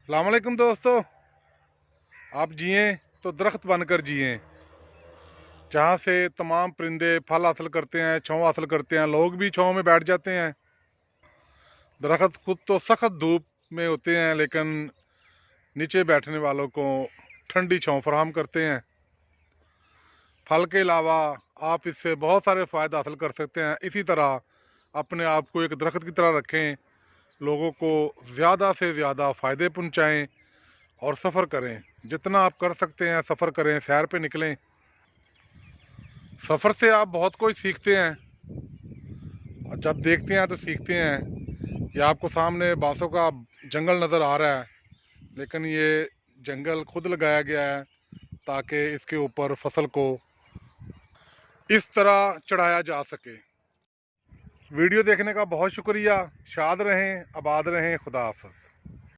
अस्सलाम वालेकुम दोस्तों, आप जिए तो दरख्त बनकर जिए, जहाँ से तमाम परिंदे फल हासिल करते हैं, छांव हासिल करते हैं, लोग भी छांव में बैठ जाते हैं। दरख्त खुद तो सख्त धूप में होते हैं, लेकिन नीचे बैठने वालों को ठंडी छांव फराहम करते हैं। फल के अलावा आप इससे बहुत सारे फ़ायदे हासिल कर सकते हैं। इसी तरह अपने आप को एक दरख्त की तरह रखें, लोगों को ज़्यादा से ज़्यादा फ़ायदे पहुँचाएँ और सफ़र करें। जितना आप कर सकते हैं सफ़र करें, सैर पे निकलें। सफ़र से आप बहुत कुछ सीखते हैं, और जब देखते हैं तो सीखते हैं कि आपको सामने बांसों का जंगल नज़र आ रहा है, लेकिन ये जंगल खुद लगाया गया है ताकि इसके ऊपर फसल को इस तरह चढ़ाया जा सके। वीडियो देखने का बहुत शुक्रिया। शाद रहें, आबाद रहें। खुदा हाफ़िज़।